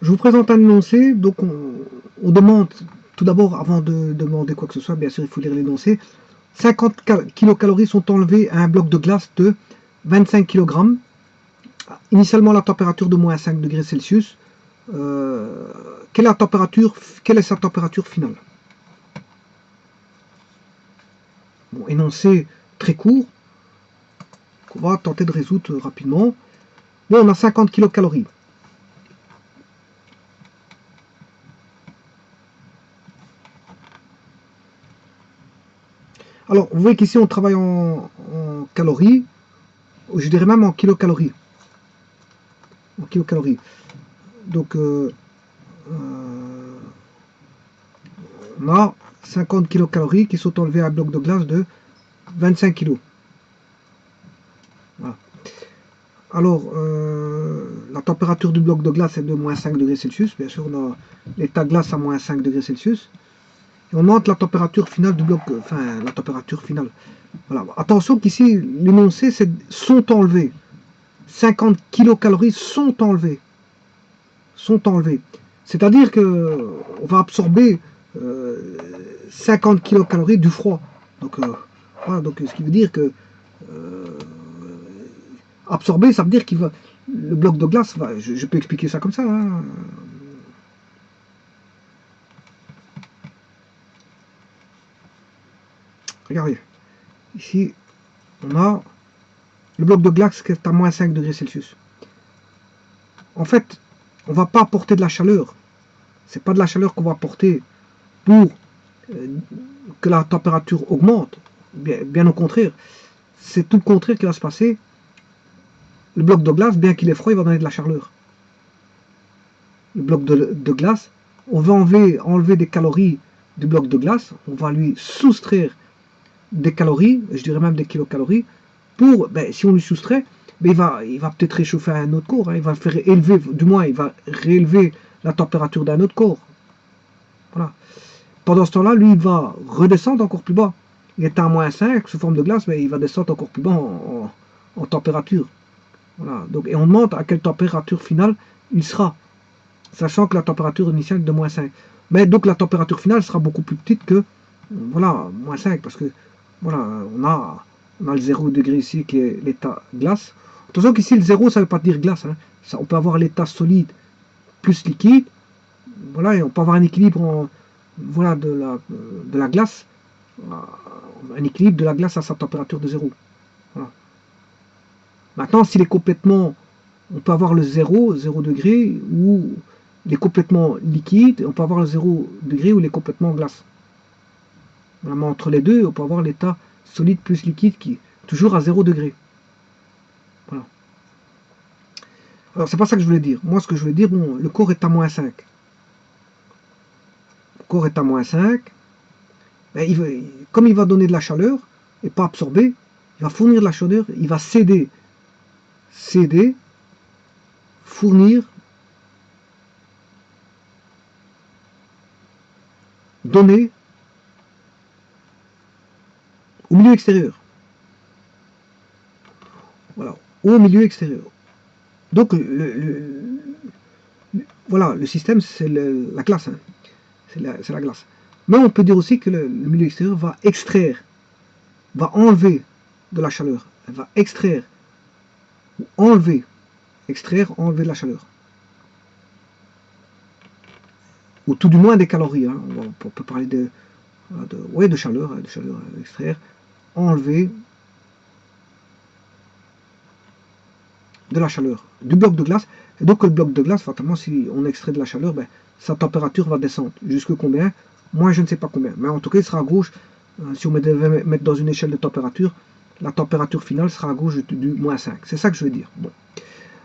Je vous présente un énoncé, donc on demande, tout d'abord, avant de demander quoi que ce soit, bien sûr il faut lire l'énoncé. 50 kilocalories sont enlevées à un bloc de glace de 25 kg. Initialement la température de moins 5 degrés Celsius. Quelle est sa température finale? Bon, énoncé très court, qu'on va tenter de résoudre rapidement. Bon, on a 50 kilocalories. Alors, vous voyez qu'ici on travaille en calories, je dirais même en kilocalories. En kilocalories. Donc, on a 50 kilocalories qui sont enlevées à un bloc de glace de 25 kg. Voilà. Alors, la température du bloc de glace est de moins 5 degrés Celsius. Bien sûr, on a l'état glace à moins 5 degrés Celsius. Et on monte la température finale du bloc, enfin, la température finale. Voilà. Attention qu'ici, l'énoncé, c'est sont enlevés. 50 kilocalories sont enlevées. Sont enlevées. C'est-à-dire qu'on va absorber 50 kilocalories du froid. Donc, voilà, donc, ce qui veut dire que absorber, ça veut dire qu'il va. Le bloc de glace, va, je peux expliquer ça comme ça. Hein. Regardez. Ici, on a le bloc de glace qui est à moins 5 degrés Celsius. En fait, on ne va pas apporter de la chaleur. Ce n'est pas de la chaleur qu'on va apporter pour que la température augmente. Bien au contraire. C'est tout le contraire qui va se passer. Le bloc de glace, bien qu'il est froid, il va donner de la chaleur. Le bloc de glace, on va enlever des calories du bloc de glace, on va lui soustraire des calories, je dirais même des kilocalories, pour, si on lui soustrait, il va peut-être réchauffer un autre corps, hein, il va faire élever, du moins il va réélever la température d'un autre corps. Voilà. Pendant ce temps-là, lui, il va redescendre encore plus bas. Il est à moins 5 sous forme de glace, mais il va descendre encore plus bas en température. Voilà. Donc, et on demande à quelle température finale il sera, sachant que la température initiale est de moins 5. Mais donc la température finale sera beaucoup plus petite que, voilà, moins 5, parce que, voilà, on a le 0 degré ici qui est l'état glace. Attention qu'ici, le 0, ça ne veut pas dire glace. Hein. Ça, on peut avoir l'état solide plus liquide, voilà, et on peut avoir un équilibre voilà, de la glace, un équilibre de la glace à sa température de 0. Voilà. Maintenant, s'il est complètement, on peut avoir le 0 degré, ou il est complètement liquide, on peut avoir le 0 degré où il est complètement glace. Vraiment, entre les deux, on peut avoir l'état solide plus liquide qui est toujours à 0 degré. Voilà. Alors, c'est pas ça que je voulais dire. Moi, ce que je voulais dire, bon, le corps est à moins 5. Le corps est à moins 5. Comme il va donner de la chaleur, et pas absorber, il va fournir de la chaleur, il va céder, fournir, donner au milieu extérieur. Voilà, au milieu extérieur. Donc, voilà, le système, c'est la glace. Hein. C'est la glace. Mais on peut dire aussi que le milieu extérieur va extraire, va enlever de la chaleur. Elle va extraire, ou enlever, enlever de la chaleur. Ou tout du moins des calories. Hein. On peut parler de chaleur, extraire, enlever de la chaleur du bloc de glace. Et donc le bloc de glace, fatalement, si on extrait de la chaleur, sa température va descendre. Jusque combien? Moi, je ne sais pas combien. Mais en tout cas, il sera à gauche. Si on devait mettre dans une échelle de température, la température finale sera à gauche du moins 5. C'est ça que je veux dire. Bon.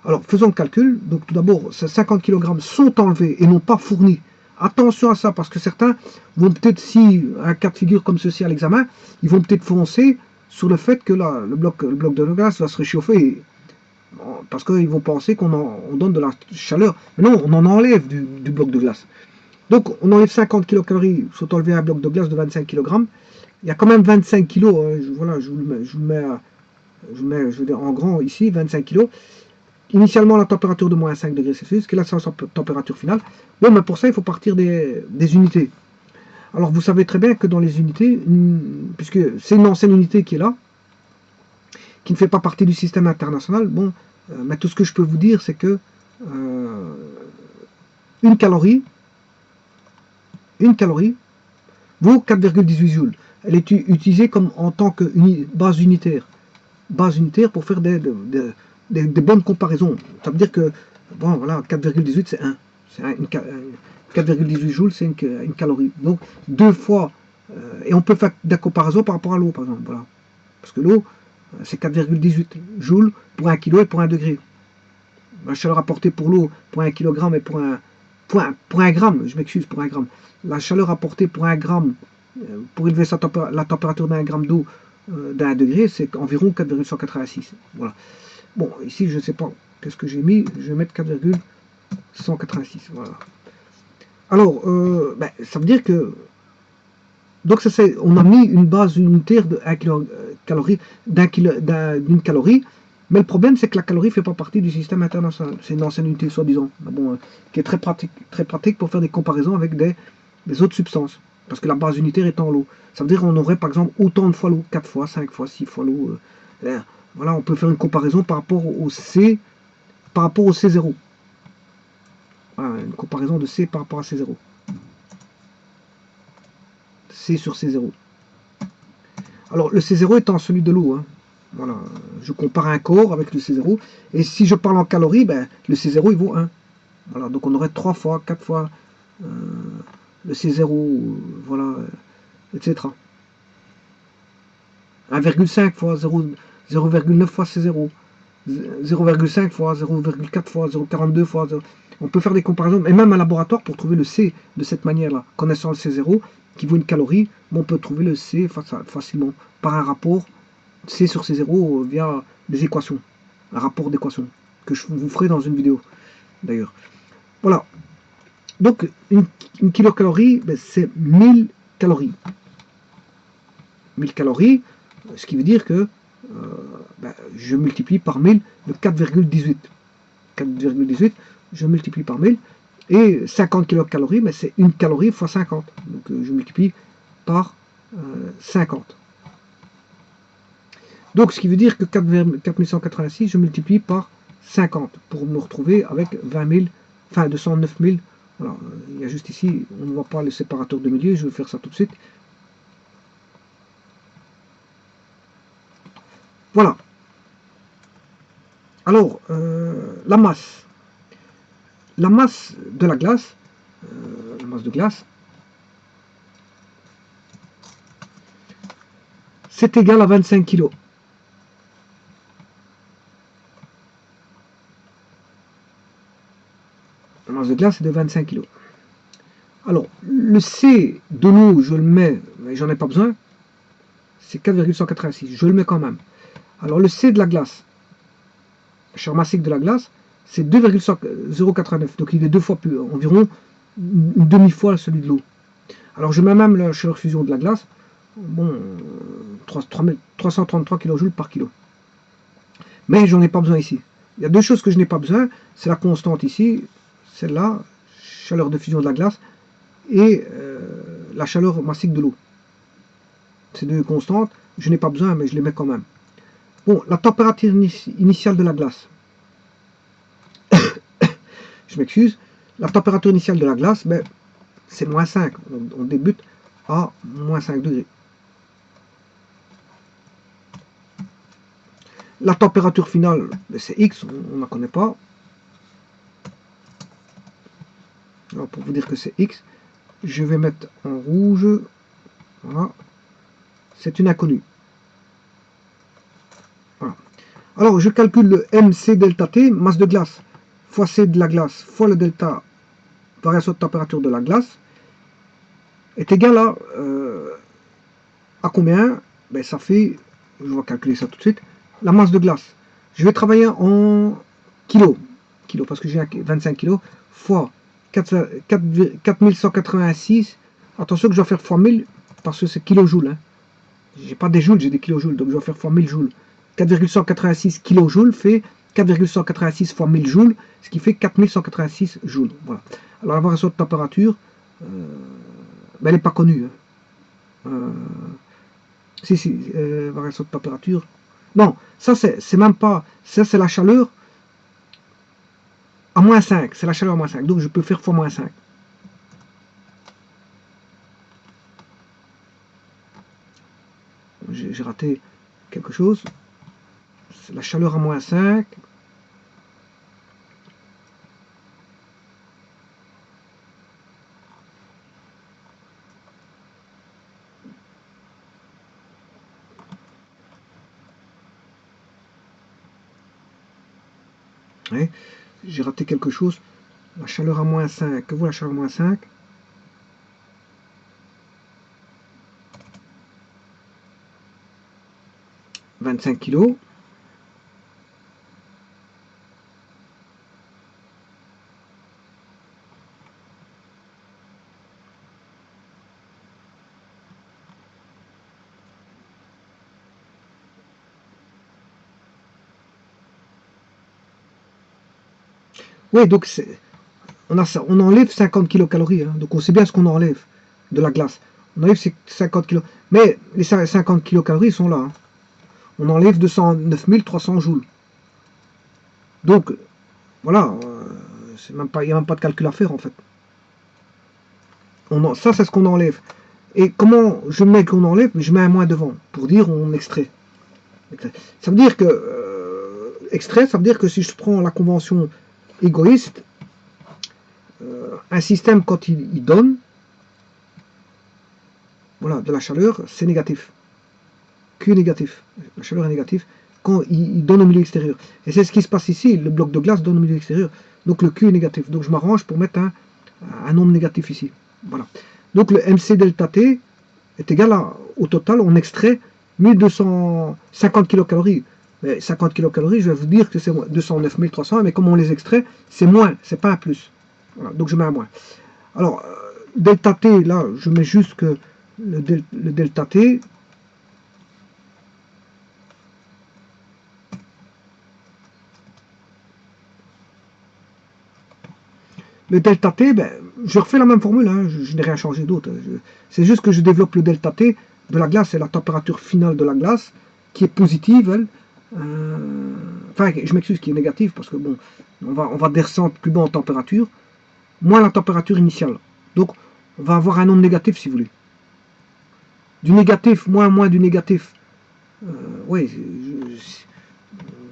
Alors, faisons le calcul. Donc, tout d'abord, ces 50 kg sont enlevés et non pas fournis. Attention à ça, parce que certains vont peut-être, si un cas de figure comme ceci à l'examen, ils vont peut-être foncer sur le fait que là, le bloc de glace va se réchauffer, parce qu'ils vont penser qu'on donne de la chaleur. Mais non, on en enlève du bloc de glace. Donc, on enlève 50 kilocalories, sont enlevés à un bloc de glace de 25 kg. Il y a quand même 25 kg, voilà, je vous le mets, je veux dire, en grand ici, 25 kg. initialement la température de moins 5 degrés Celsius, qui est la température finale. Bon, mais pour ça, il faut partir des unités. Alors, vous savez très bien que dans les unités, puisque c'est une ancienne unité qui est là, qui ne fait pas partie du système international, bon, mais tout ce que je peux vous dire, c'est que une calorie vaut 4,18 joules. Elle est utilisée comme en tant que base unitaire pour faire des bonnes comparaisons. Ça veut dire que, bon, voilà, 4,18 c'est 1. 4,18 joules, c'est une calorie. Donc, 2 fois, et on peut faire des comparaisons par rapport à l'eau, par exemple. Voilà. Parce que l'eau, c'est 4,18 joules pour 1 kg et pour 1 degré. La chaleur apportée pour l'eau, pour 1 kg et pour un gramme, je m'excuse, pour 1 gramme. La chaleur apportée pour 1 gramme, pour élever la température d'un gramme d'eau d'1 degré, c'est environ 4,186. Voilà. Bon, ici, je ne sais pas qu'est-ce que j'ai mis. Je vais mettre 4,186. Voilà. Alors, ça veut dire que... Donc, on a mis une base unitaire de 1 kilocalorie, d'une calorie, mais le problème, c'est que la calorie ne fait pas partie du système international. C'est une ancienne unité, soi-disant, bon, qui est très pratique pour faire des comparaisons avec des autres substances. Parce que la base unitaire est en l'eau. Ça veut dire qu'on aurait, par exemple, autant de fois l'eau, 4 fois, 5 fois, 6 fois l'eau. Voilà, on peut faire une comparaison par rapport au C, par rapport au C0. Voilà, une comparaison de C par rapport à C0. C sur C0. Alors, le C0 étant celui de l'eau. Hein. Voilà, je compare un corps avec le C0. Et si je parle en calories, ben, le C0, il vaut 1. Voilà, donc on aurait 3 fois, 4 fois le C0, voilà, etc. 1,5 fois 0,9 fois C0. 0,5 fois, 0,4 fois, 0,42 fois. On peut faire des comparaisons, et même un laboratoire pour trouver le C de cette manière-là. Connaissant le C0, qui vaut une calorie, on peut trouver le C facilement par un rapport C sur C0 via des équations. Un rapport d'équations que je vous ferai dans une vidéo d'ailleurs. Voilà. Donc, une kilocalorie, ben, c'est 1000 calories. 1000 calories, ce qui veut dire que je multiplie par 1000 le 4,18. 4,18, je multiplie par 1000. Et 50 kilocalories, mais c'est une calorie fois 50. Donc je multiplie par 50. Donc ce qui veut dire que 4186, je multiplie par 50 pour me retrouver avec 20 000, enfin 209 000. Voilà, il y a juste ici, on ne voit pas le séparateur de milieu, je vais faire ça tout de suite. Voilà. Alors, la masse. La masse de la glace, la masse de glace, c'est égal à 25 kg. La masse de glace est de 25 kg. Alors, le C de l'eau, je le mets, mais j'en ai pas besoin, c'est 4,186, je le mets quand même. Alors, le C de la glace, la chaleur massique de la glace, c'est 2,089, donc il est 2 fois plus, environ une demi-fois celui de l'eau. Alors, je mets même la chaleur fusion de la glace, bon, 333 kJ par kilo. Mais j'en ai pas besoin ici. Il y a deux choses que je n'ai pas besoin, c'est la constante ici, celle-là, chaleur de fusion de la glace, et la chaleur massique de l'eau. Ces deux constantes, je n'ai pas besoin, mais je les mets quand même. Bon, la température initiale de la glace. Je m'excuse. La température initiale de la glace, ben, c'est moins 5. On débute à moins 5 degrés. La température finale, ben, c'est X, on ne la connaît pas. Alors, pour vous dire que c'est X, je vais mettre en rouge. Voilà. C'est une inconnue. Voilà. Alors, je calcule le MC delta T, masse de glace, fois C de la glace, fois le delta, variation de température de la glace, est égal à combien? Ben, ça fait, je vais calculer ça tout de suite, la masse de glace. Je vais travailler en kilos, parce que j'ai 25 kilos, fois 4186. Attention que je dois faire fois 1000, parce que c'est kilojoules. Hein. J'ai pas des joules, j'ai des kilojoules, donc je dois faire fois 1000 joules. 4,186 kJ fait 4,186 fois 1000 joules, ce qui fait 4186 joules. Voilà. Alors la variation de température, ben, elle n'est pas connue. Variation de température. Non, ça c'est même pas. Ça c'est la chaleur à moins 5. C'est la chaleur à moins 5. Donc je peux faire fois moins 5. J'ai raté quelque chose. C'est la chaleur à moins 5. Ouais, j'ai raté quelque chose. La chaleur à moins 5. Que vaut la chaleur à moins 5? « 25 kg. Oui, donc on enlève 50 kilocalories. Hein, donc on sait bien ce qu'on enlève de la glace. On enlève ces 50 kg. Mais les 50 kilocalories sont là. Hein. On enlève 209 300 joules. Donc, voilà, il n'y a même pas de calcul à faire en fait. Ça, c'est ce qu'on enlève. Et comment je mets qu'on enlève? Je mets un moins devant pour dire on extrait. Ça veut dire que extrait, ça veut dire que si je prends la convention égoïste, un système quand il donne, voilà, de la chaleur, c'est négatif. Q est négatif. La chaleur est négative quand il donne au milieu extérieur. Et c'est ce qui se passe ici. Le bloc de glace donne au milieu extérieur. Donc le Q est négatif. Donc je m'arrange pour mettre un nombre négatif ici. Voilà. Donc le MC delta T est égal au total, on extrait 1250 kilocalories. Mais 50 kilocalories, je vais vous dire que c'est 209 300, mais comme on les extrait, c'est moins, c'est pas un plus. Voilà, donc je mets un moins. Alors, delta T, là, je mets juste que le delta T, le delta T, ben, je refais la même formule, hein, je n'ai rien changé d'autre. C'est juste que je développe le delta T de la glace, c'est la température finale de la glace, qui est positive, elle. Enfin, je m'excuse, qui est négative, parce que bon, on va descendre plus bas en température, moins la température initiale. Donc, on va avoir un nombre négatif, si vous voulez. Du négatif, moins du négatif. Oui,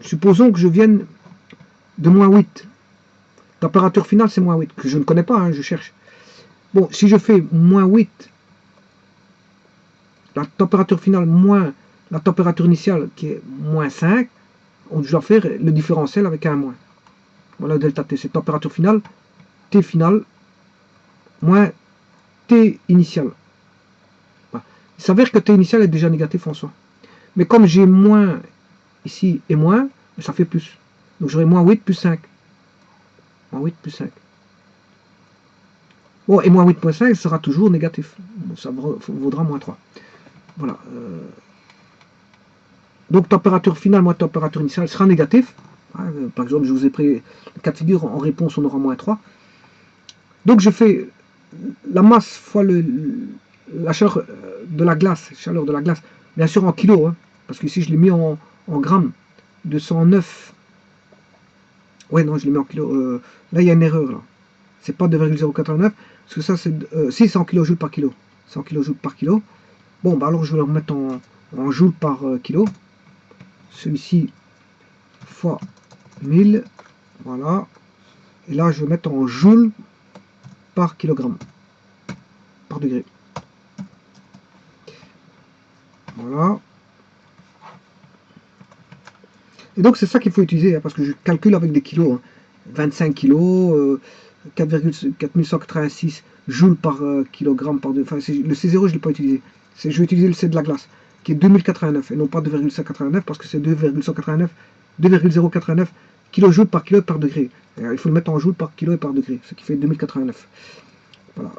supposons que je vienne de moins 8. Température finale, c'est moins 8, que je ne connais pas, hein, je cherche. Bon, si je fais moins 8, la température finale moins la température initiale qui est moins 5, on doit faire le différentiel avec un moins. Voilà, delta T, c'est température finale, T finale, moins T initial. Voilà. Il s'avère que T initial est déjà négatif en soi. Mais comme j'ai moins ici et moins, ça fait plus. Donc j'aurai moins 8 plus 5. Moins 8 plus 5. Bon, et moins 8,5 sera toujours négatif. Ça vaudra moins 3. Voilà. Donc température finale moins température initiale sera négatif. Par exemple, je vous ai pris le cas de figure, en réponse on aura moins 3. Donc je fais la masse fois la chaleur de la glace, bien sûr en kilos, hein, parce que ici je l'ai mis en grammes, 209. Ouais, non, je l'ai mis en kilos. Là, il y a une erreur, là. C'est pas 2,089, parce que ça, c'est 600 kJ par kilo. 100 kJ par kilo. Bon, bah alors je vais le remettre en joules par kilo. Celui-ci fois 1000. Voilà. Et là, je vais mettre en joules par kilogramme. Par degré. Voilà. Et donc, c'est ça qu'il faut utiliser, hein, parce que je calcule avec des kilos. Hein. 25 kilos, 4186 joules par kilogramme par enfin, le C0 je ne l'ai pas utilisé, je vais utiliser le C de la glace qui est 2089 et non pas 2,189 parce que c'est 2,089 kJ par kilo par degré. Alors, il faut le mettre en joules par kilo et par degré, ce qui fait 2089. Voilà.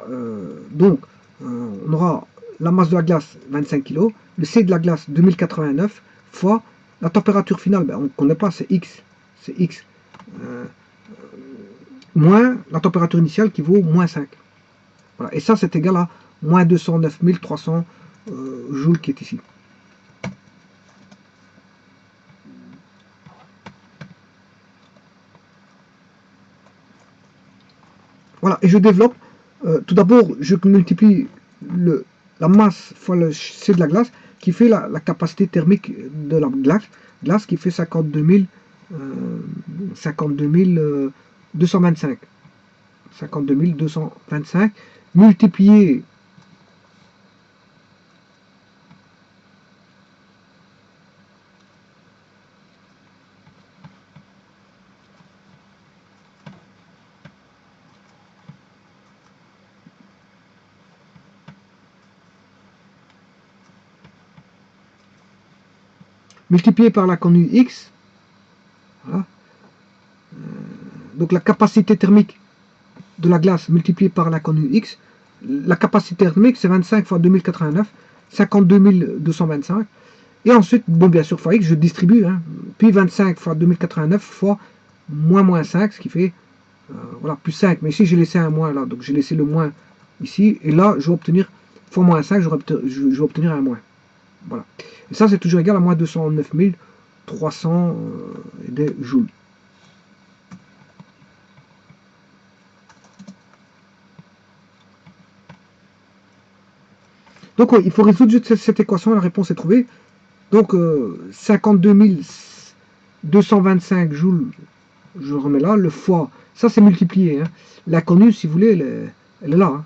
Donc on aura la masse de la glace 25 kg, le C de la glace 2089 fois la température finale, ben, on ne connaît pas, c'est X, c'est X, moins la température initiale qui vaut moins 5. Voilà. Et ça, c'est égal à moins 209 300 joules qui est ici. Voilà, et je développe, tout d'abord, je multiplie la masse fois le C de la glace, qui fait la capacité thermique de la glace qui fait 52 225. 52 225, multiplié par la connu X, voilà. Donc la capacité thermique de la glace multipliée par la connu X, la capacité thermique c'est 25 fois 2089, 52 225, et ensuite, bon bien sûr fois X, je distribue, hein, puis 25 fois 2089 fois moins 5, ce qui fait, voilà, plus 5, mais ici j'ai laissé un moins là, donc j'ai laissé le moins ici, et là je vais obtenir, fois moins 5, je vais obtenir un moins. Voilà. Et ça, c'est toujours égal à moins 209 300 des joules. Donc, il faut résoudre juste cette équation, la réponse est trouvée. Donc, 52 225 joules, je remets là, le fois, ça c'est multiplié. Hein. L'inconnue, si vous voulez, elle est là. Hein.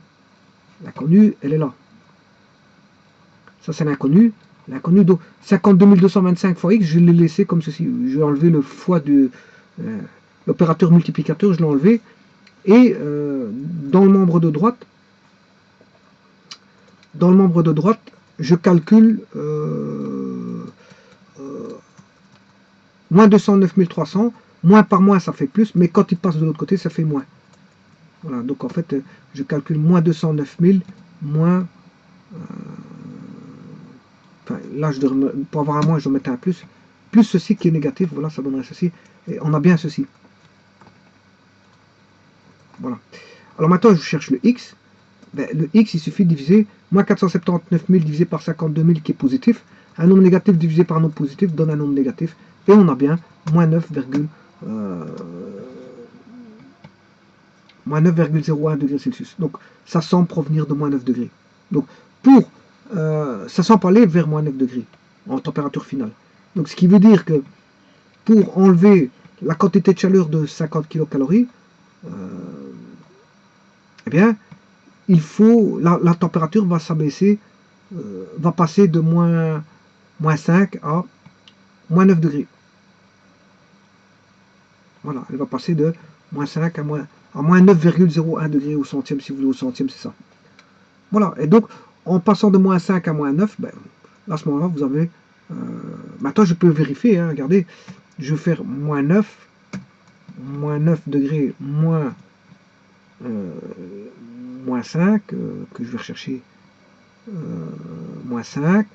L'inconnue, elle est là. Ça, c'est l'inconnu. L'inconnu, donc 52 225 fois x, je l'ai laissé comme ceci. Je vais enlever le fois de l'opérateur multiplicateur, je l'ai enlevé. Et dans le membre de droite, je calcule moins 209 300. Moins par moins, ça fait plus, mais quand il passe de l'autre côté, ça fait moins. Voilà, donc en fait, je calcule moins 209 000, moins... enfin, là, pour avoir un moins, je dois mettre un plus. Plus ceci qui est négatif, voilà, ça donnerait ceci. Et on a bien ceci. Voilà. Alors maintenant, je cherche le x. Ben, le x, il suffit de diviser moins 479 000 divisé par 52 000 qui est positif. Un nombre négatif divisé par un nombre positif donne un nombre négatif. Et on a bien moins 9,01 degrés Celsius. Donc, ça semble provenir de moins 9 degrés. Donc, ça semble aller vers moins 9 degrés en température finale. Donc, ce qui veut dire que pour enlever la quantité de chaleur de 50 kcal, eh bien, il faut, la température va s'abaisser, va passer de moins 5 à moins 9 degrés. Voilà, elle va passer de moins 5 à moins 9,01 degrés au centième, si vous voulez, au centième, c'est ça. Voilà, et donc, en passant de moins 5 à moins 9, ben, à ce moment-là, vous avez... maintenant, je peux vérifier, hein, regardez, je vais faire moins 9 degrés, moins 5, que je vais rechercher moins 5.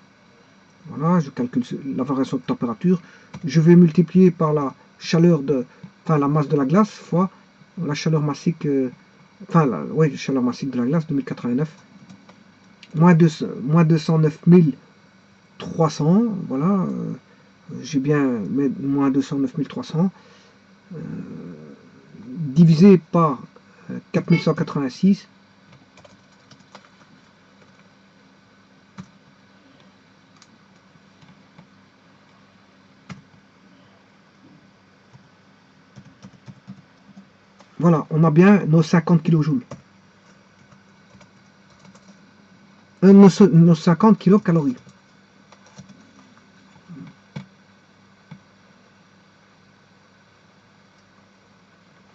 Voilà, je calcule la variation de température. Je vais multiplier par la chaleur la masse de la glace fois la chaleur massique, la chaleur massique de la glace, 2089. Moins 209 300, voilà, j'ai bien moins 209 300, divisé par 4186, voilà, on a bien nos 50 kJ. Nos 50 kilocalories.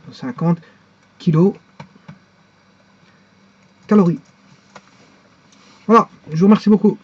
Nos 50 kilocalories. Voilà, je vous remercie beaucoup.